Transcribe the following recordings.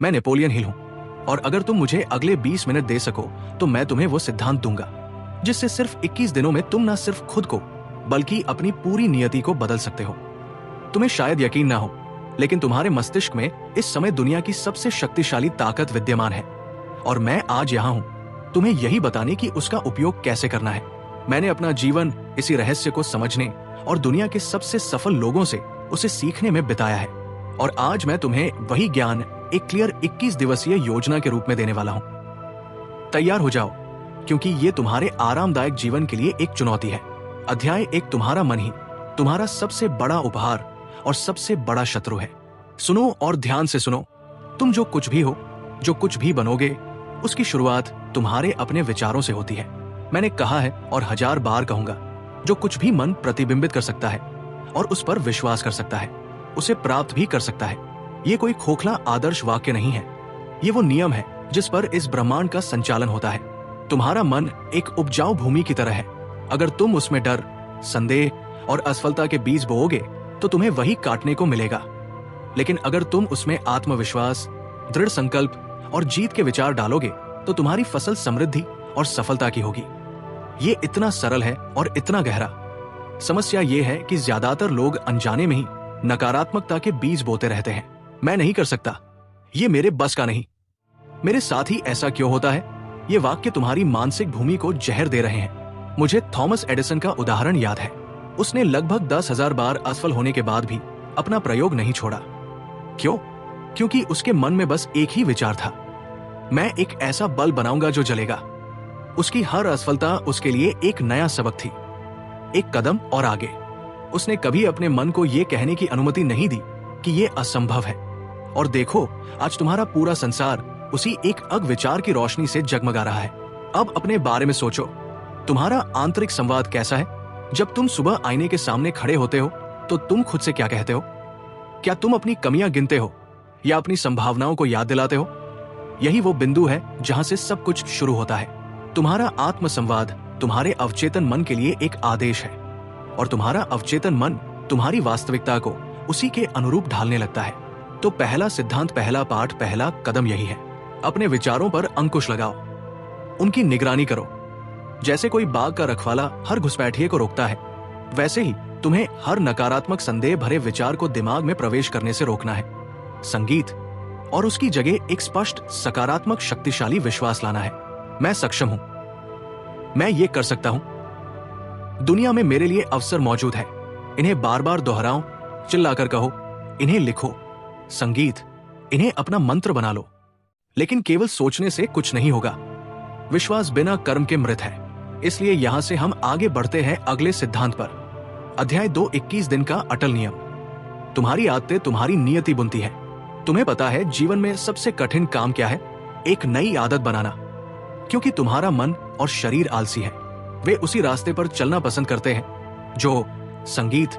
मैं Napoleon Hill हूं, और अगर तुम मुझे अगले 20 मिनट दे सको तो मैं तुम्हें वो सिद्धांत दूंगा जिससे सिर्फ 21 दिनों में तुम न सिर्फ खुद को बल्कि अपनी पूरी नियति को बदल सकते हो। तुम्हें शायद यकीन ना हो, लेकिन तुम्हारे मस्तिष्क में इस समय दुनिया की सबसे शक्तिशाली ताकत विद्यमान है, और मैं आज यहाँ हूँ तुम्हें यही बताने कि उसका उपयोग कैसे करना है। मैंने अपना जीवन इसी रहस्य को समझने और दुनिया के सबसे सफल लोगों से उसे सीखने में बिताया है, और आज मैं तुम्हें वही ज्ञान एक क्लियर 21 दिवसीय योजना के रूप में देने वाला हूँ। तैयार हो जाओ, क्योंकि ये तुम्हारे आरामदायक जीवन के लिए एक चुनौती है। अध्याय 1, तुम्हारा मन ही तुम्हारा सबसे बड़ा उपहार और सबसे बड़ा शत्रु है। सुनो और ध्यान से सुनो। तुम जो कुछ भी हो, जो कुछ भी बनोगे, उसकी शुरुआत तुम्हारे अपने विचारों से होती है। मैंने कहा है और 1000 बार कहूंगा, जो कुछ भी मन प्रतिबिंबित कर सकता है और उस पर विश्वास कर सकता है, उसे प्राप्त भी कर सकता है। ये कोई खोखला आदर्श वाक्य नहीं है, ये वो नियम है जिस पर इस ब्रह्मांड का संचालन होता है। तुम्हारा मन एक उपजाऊ भूमि की तरह है। अगर तुम उसमें डर, संदेह और असफलता के बीज बोओगे तो तुम्हें वही काटने को मिलेगा। लेकिन अगर तुम उसमें आत्मविश्वास, दृढ़ संकल्प और जीत के विचार डालोगे तो तुम्हारी फसल समृद्धि और सफलता की होगी। ये इतना सरल है और इतना गहरा। समस्या ये है कि ज्यादातर लोग अनजाने में ही नकारात्मकता के बीज बोते रहते हैं। मैं नहीं कर सकता, ये मेरे बस का नहीं, मेरे साथ ही ऐसा क्यों होता है, ये वाक्य तुम्हारी मानसिक भूमि को जहर दे रहे हैं। मुझे थॉमस एडिसन का उदाहरण याद है। उसने लगभग 10,000 बार असफल होने के बाद भी अपना प्रयोग नहीं छोड़ा। क्यों? क्योंकि उसके मन में बस एक ही विचार था, मैं एक ऐसा बल्ब बनाऊंगा जो जलेगा। उसकी हर असफलता उसके लिए एक नया सबक थी, एक कदम और आगे। उसने कभी अपने मन को यह कहने की अनुमति नहीं दी कि यह असंभव है। और देखो, आज तुम्हारा पूरा संसार उसी एक अविचार की रोशनी से जगमगा रहा है। अब अपने बारे में सोचो, तुम्हारा आंतरिक संवाद कैसा है? जब तुम सुबह आईने के सामने खड़े होते हो तो तुम खुद से क्या कहते हो? क्या तुम अपनी कमियां गिनते हो या अपनी संभावनाओं को याद दिलाते हो? यही वो बिंदु है जहां से सब कुछ शुरू होता है। तुम्हारा आत्म संवाद तुम्हारे अवचेतन मन के लिए एक आदेश है, और तुम्हारा अवचेतन मन तुम्हारी वास्तविकता को उसी के अनुरूप ढालने लगता है। तो पहला सिद्धांत, पहला पाठ, पहला कदम यही है, अपने विचारों पर अंकुश लगाओ, उनकी निगरानी करो। जैसे कोई बाग का रखवाला हर घुसपैठिए को रोकता है, वैसे ही तुम्हें हर नकारात्मक संदेह भरे विचार को दिमाग में प्रवेश करने से रोकना है। संगीत और उसकी जगह एक स्पष्ट सकारात्मक शक्तिशाली विश्वास लाना है। मैं सक्षम हूं, मैं ये कर सकता हूं। दुनिया में मेरे लिए अवसर मौजूद है। इन्हें बार बार दोहराओ, चिल्लाकर कहो, इन्हें लिखो। संगीत, इन्हें अपना मंत्र बना लो। लेकिन केवल सोचने से कुछ नहीं होगा। विश्वास बिना कर्म के मृत है। इसलिए यहां से हम आगे बढ़ते हैं अगले सिद्धांत पर। अध्याय 2, 21 दिन का अटल नियम। तुम्हारी आदतें तुम्हारी नियति बुनती है। तुम्हें पता है जीवन में सबसे कठिन काम क्या है? एक नई आदत बनाना। क्योंकि तुम्हारा मन और शरीर आलसी है, वे उसी रास्ते पर चलना पसंद करते हैं जो संगीत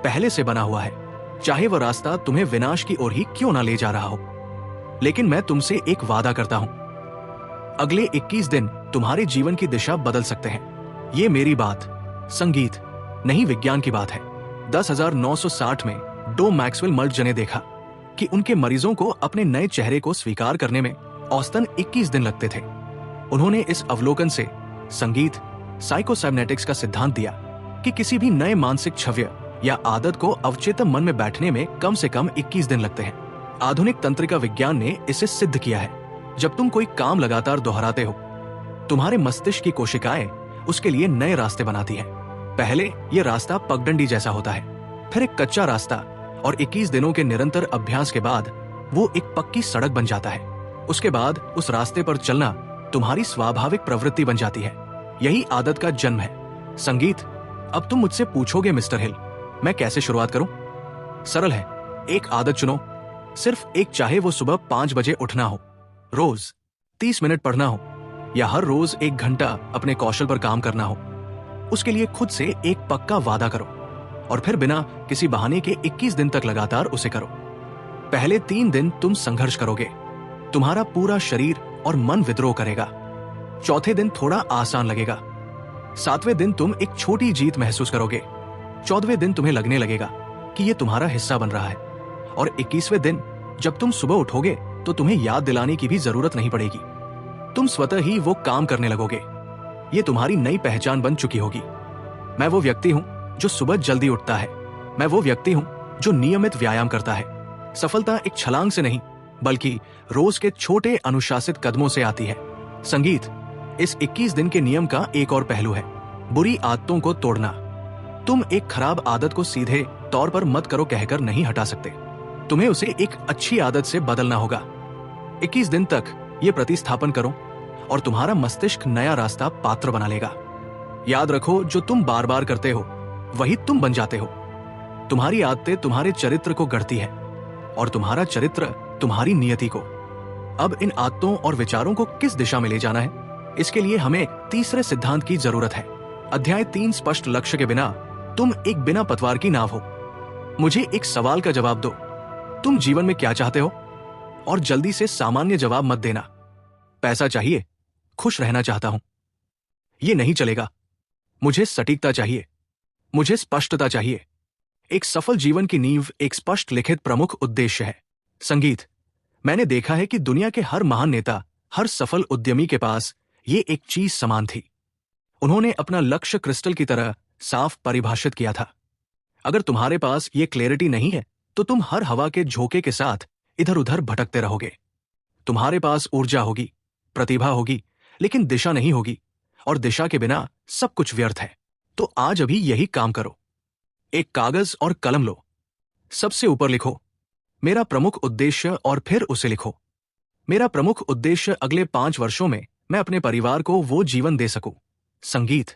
पहले से बना हुआ है, चाहे वह रास्ता तुम्हें विनाश की ओर ही क्यों ना ले जा रहा हो। लेकिन मैं तुमसे एक वादा करता हूं, अगले 21 दिन तुम्हारे जीवन की दिशा बदल सकते हैं। ये मेरी बात संगीत नहीं विज्ञान की बात है। 10,960 में डो मैक्सवेल मल्ट्ज ने देखा कि उनके मरीजों को अपने नए चेहरे को स्वीकार करने में औसतन 21 दिन लगते थे। उन्होंने इस अवलोकन से संगीत साइकोसाइनेटिक्स का सिद्धांत दिया कि किसी भी नए मानसिक छवि या आदत को अवचेतन मन में बैठने में कम से कम 21 दिन लगते हैं। आधुनिक तंत्रिका विज्ञान ने इसे सिद्ध किया है। जब तुम कोई काम लगातार दोहराते हो, तुम्हारे मस्तिष्क की कोशिकाएं उसके लिए नए रास्ते बनाती हैं। पहले यह रास्ता पगडंडी जैसा होता है, फिर एक कच्चा रास्ता, और 21 दिनों के निरंतर अभ्यास के बाद वो एक पक्की सड़क बन जाता है। उसके बाद उस रास्ते पर चलना तुम्हारी स्वाभाविक प्रवृत्ति बन जाती है। यही आदत का जन्म है। संगीत, अब तुम मुझसे पूछोगे मिस्टर हिल, मैं कैसे शुरुआत करूं? सरल है, एक आदत चुनो। सिर्फ एक, चाहे वो सुबह 5 बजे उठना हो, रोज 30 मिनट पढ़ना हो, या हर रोज 1 घंटा अपने कौशल पर काम करना हो। उसके लिए खुद से एक पक्का वादा करो, और फिर बिना किसी बहाने के 21 दिन तक लगातार उसे करो। पहले 3 दिन तुम संघर्ष करोगे, तुम्हारा पूरा शरीर और मन विद्रोह करेगा। चौथे दिन थोड़ा आसान लगेगा। 7वें दिन तुम एक छोटी जीत महसूस करोगे। 14वें दिन तुम्हें लगने लगेगा कि यह तुम्हारा हिस्सा बन रहा है। और 21वें दिन जब तुम सुबह उठोगे तो तुम्हें याद दिलाने की भी जरूरत नहीं पड़ेगी। तुम स्वतः ही वो काम करने लगोगे। ये तुम्हारी नई पहचान बन चुकी होगी। मैं वो व्यक्ति हूं जो सुबह जल्दी उठता है। मैं वो व्यक्ति हूं जो नियमित व्यायाम करता है। सफलता एक छलांग से नहीं, बल्कि रोज के छोटे अनुशासित कदमों से आती है। संगीत इस 21 दिन के नियम का एक और पहलू है, बुरी आदतों को तोड़ना। तुम एक खराब आदत को सीधे तौर पर मत करो कहकर नहीं हटा सकते। तुम्हें उसे एक अच्छी आदत से बदलना होगा। 21 दिन तक ये प्रतिस्थापन करो और तुम्हारा मस्तिष्क नया रास्ता पात्र बना लेगा। याद रखो, जो तुम बार बार करते हो वही तुम बन जाते हो। तुम्हारी आदतें तुम्हारे चरित्र को गढ़ती है और तुम्हारा चरित्र तुम्हारी नियति को। अब इन आदतों और विचारों को किस दिशा में ले जाना है, इसके लिए हमें तीसरे सिद्धांत की जरूरत है। अध्याय 3, स्पष्ट लक्ष्य के बिना तुम एक बिना पतवार की नाव हो। मुझे एक सवाल का जवाब दो, तुम जीवन में क्या चाहते हो? और जल्दी से सामान्य जवाब मत देना। पैसा चाहिए? खुश रहना चाहता हूं। ये नहीं चलेगा। मुझे सटीकता चाहिए। मुझे स्पष्टता चाहिए। एक सफल जीवन की नींव एक स्पष्ट लिखित प्रमुख उद्देश्य है। संगीत मैंने देखा है कि दुनिया के हर महान नेता, हर सफल उद्यमी के पास ये एक चीज समान थी। उन्होंने अपना लक्ष्य क्रिस्टल की तरह साफ परिभाषित किया था। अगर तुम्हारे पास ये क्लैरिटी नहीं है तो तुम हर हवा के झोंके के साथ इधर उधर भटकते रहोगे। तुम्हारे पास ऊर्जा होगी, प्रतिभा होगी, लेकिन दिशा नहीं होगी, और दिशा के बिना सब कुछ व्यर्थ है। तो आज अभी यही काम करो। एक कागज और कलम लो। सबसे ऊपर लिखो मेरा प्रमुख उद्देश्य, और फिर उसे लिखो। मेरा प्रमुख उद्देश्य अगले 5 वर्षों में मैं अपने परिवार को वो जीवन दे सकूं, संगीत,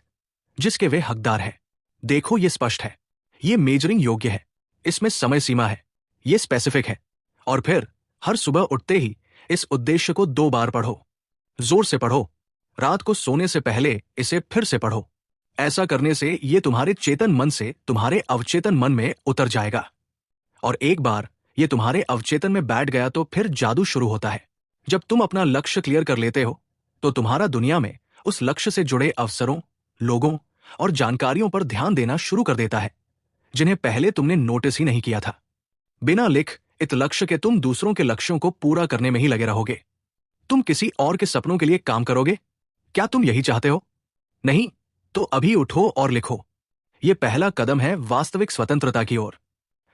जिसके वे हकदार हैं। देखो, ये स्पष्ट है, ये मेजरिंग योग्य है, इसमें समय सीमा है, ये स्पेसिफिक है। और फिर हर सुबह उठते ही इस उद्देश्य को 2 बार पढ़ो। जोर से पढ़ो। रात को सोने से पहले इसे फिर से पढ़ो। ऐसा करने से ये तुम्हारे चेतन मन से तुम्हारे अवचेतन मन में उतर जाएगा, और एक बार ये तुम्हारे अवचेतन में बैठ गया तो फिर जादू शुरू होता है। जब तुम अपना लक्ष्य क्लियर कर लेते हो तो तुम्हारा दुनिया में उस लक्ष्य से जुड़े अवसरों, लोगों और जानकारियों पर ध्यान देना शुरू कर देता है जिन्हें पहले तुमने नोटिस ही नहीं किया था। बिना लिख इत लक्ष्य के तुम दूसरों के लक्ष्यों को पूरा करने में ही लगे रहोगे। तुम किसी और के सपनों के लिए काम करोगे? क्या तुम यही चाहते हो? नहीं, तो अभी उठो और लिखो। यह पहला कदम है वास्तविक स्वतंत्रता की ओर।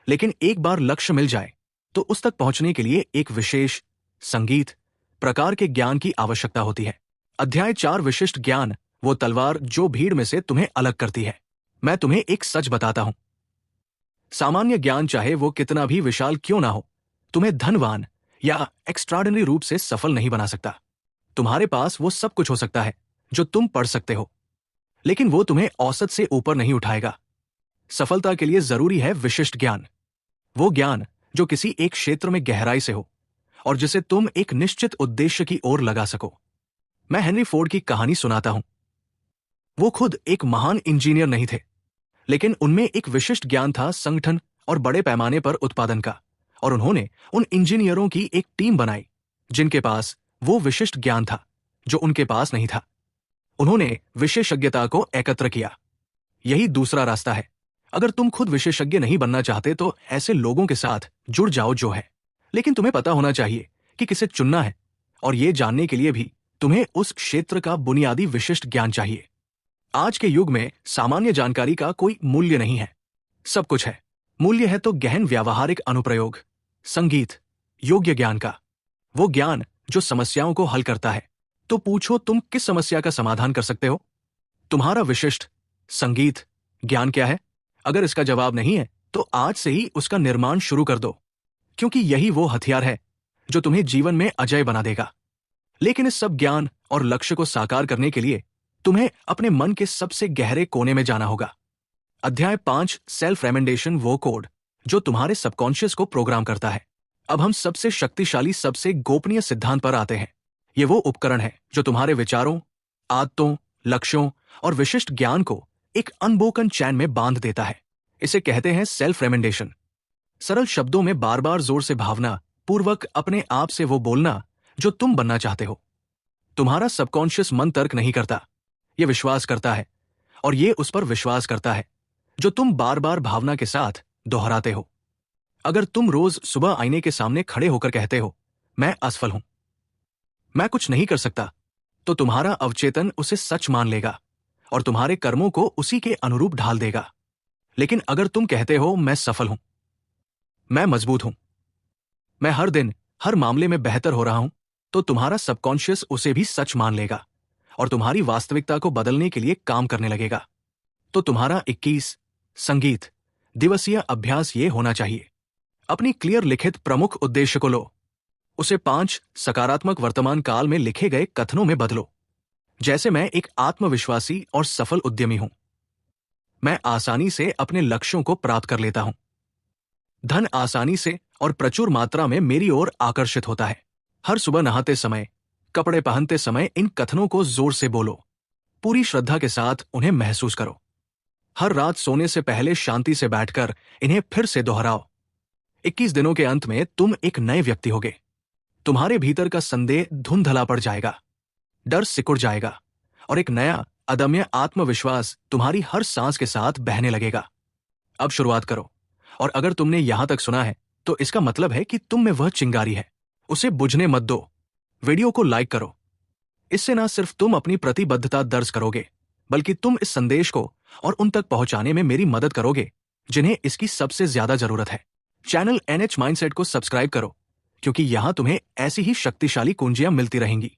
लेकिन एक बार लक्ष्य मिल जाए तो उस तक पहुंचने के लिए एक विशेष, संगीत, प्रकार के ज्ञान की आवश्यकता होती है। अध्याय 4, विशिष्ट ज्ञान, वो तलवार जो भीड़ में से तुम्हें अलग करती है। मैं तुम्हें एक सच बताता हूं, सामान्य ज्ञान चाहे वो कितना भी विशाल क्यों ना हो, तुम्हें धनवान या एक्स्ट्राऑर्डिनरी रूप से सफल नहीं बना सकता। तुम्हारे पास वो सब कुछ हो सकता है जो तुम पढ़ सकते हो, लेकिन वो तुम्हें औसत से ऊपर नहीं उठाएगा। सफलता के लिए जरूरी है विशिष्ट ज्ञान, वो ज्ञान जो किसी एक क्षेत्र में गहराई से हो और जिसे तुम एक निश्चित उद्देश्य की ओर लगा सको। मैं हेनरी फोर्ड की कहानी सुनाता हूं। वो खुद एक महान इंजीनियर नहीं थे, लेकिन उनमें एक विशिष्ट ज्ञान था संगठन और बड़े पैमाने पर उत्पादन का, और उन्होंने उन इंजीनियरों की एक टीम बनाई जिनके पास वो विशिष्ट ज्ञान था जो उनके पास नहीं था। उन्होंने विशेषज्ञता को एकत्र किया। यही दूसरा रास्ता है। अगर तुम खुद विशेषज्ञ नहीं बनना चाहते तो ऐसे लोगों के साथ जुड़ जाओ जो है, लेकिन तुम्हें पता होना चाहिए कि किसे चुनना है, और ये जानने के लिए भी तुम्हें उस क्षेत्र का बुनियादी विशिष्ट ज्ञान चाहिए। आज के युग में सामान्य जानकारी का कोई मूल्य नहीं है, सब कुछ है। मूल्य है तो गहन व्यावहारिक अनुप्रयोग, संगीत, योग्य ज्ञान का, वो ज्ञान जो समस्याओं को हल करता है। तो पूछो, तुम किस समस्या का समाधान कर सकते हो? तुम्हारा विशिष्ट, संगीत, ज्ञान क्या है? अगर इसका जवाब नहीं है तो आज से ही उसका निर्माण शुरू कर दो, क्योंकि यही वो हथियार है जो तुम्हें जीवन में अजय बना देगा। लेकिन इस सब ज्ञान और लक्ष्य को साकार करने के लिए तुम्हें अपने मन के सबसे गहरे कोने में जाना होगा। अध्याय 5, सेल्फ रेमेंडेशन, वो कोड जो तुम्हारे सबकॉन्शियस को प्रोग्राम करता है। अब हम सबसे शक्तिशाली, सबसे गोपनीय सिद्धांत पर आते हैं। ये वो उपकरण है जो तुम्हारे विचारों, आदतों, लक्ष्यों और विशिष्ट ज्ञान को एक अनब्रोकन चैन में बांध देता है। इसे कहते हैं सेल्फ रेमेंडेशन। सरल शब्दों में बार बार जोर से भावना पूर्वक अपने आप से वो बोलना जो तुम बनना चाहते हो। तुम्हारा सबकॉन्शियस मन तर्क नहीं करता, ये विश्वास करता है, और ये उस पर विश्वास करता है जो तुम बार बार भावना के साथ दोहराते हो। अगर तुम रोज सुबह आईने के सामने खड़े होकर कहते हो, मैं असफल हूं, मैं कुछ नहीं कर सकता, तो तुम्हारा अवचेतन उसे सच मान लेगा और तुम्हारे कर्मों को उसी के अनुरूप ढाल देगा। लेकिन अगर तुम कहते हो मैं सफल हूं, मैं मजबूत हूं, मैं हर दिन हर मामले में बेहतर हो रहा हूं, तो तुम्हारा सबकॉन्शियस उसे भी सच मान लेगा और तुम्हारी वास्तविकता को बदलने के लिए काम करने लगेगा। तो तुम्हारा 21 संगीत दिवसीय अभ्यास ये होना चाहिए। अपनी क्लियर लिखित प्रमुख उद्देश्य को लो, उसे 5 सकारात्मक वर्तमान काल में लिखे गए कथनों में बदलो। जैसे मैं एक आत्मविश्वासी और सफल उद्यमी हूं, मैं आसानी से अपने लक्ष्यों को प्राप्त कर लेता हूं, धन आसानी से और प्रचुर मात्रा में मेरी ओर आकर्षित होता है। हर सुबह नहाते समय, कपड़े पहनते समय इन कथनों को जोर से बोलो, पूरी श्रद्धा के साथ उन्हें महसूस करो। हर रात सोने से पहले शांति से बैठकर इन्हें फिर से दोहराओ। 21 दिनों के अंत में तुम एक नए व्यक्ति होगे। तुम्हारे भीतर का संदेह धुंधला पड़ जाएगा, डर सिकुड़ जाएगा और एक नया अदम्य आत्मविश्वास तुम्हारी हर सांस के साथ बहने लगेगा। अब शुरुआत करो, और अगर तुमने यहां तक सुना है तो इसका मतलब है कि तुम में वह चिंगारी है। उसे बुझने मत दो। वीडियो को लाइक करो। इससे ना सिर्फ तुम अपनी प्रतिबद्धता दर्ज करोगे, बल्कि तुम इस संदेश को और उन तक पहुंचाने में मेरी मदद करोगे जिन्हें इसकी सबसे ज्यादा जरूरत है। चैनल NH माइंडसेट को सब्सक्राइब करो, क्योंकि यहां तुम्हें ऐसी ही शक्तिशाली कुंजियां मिलती रहेंगी।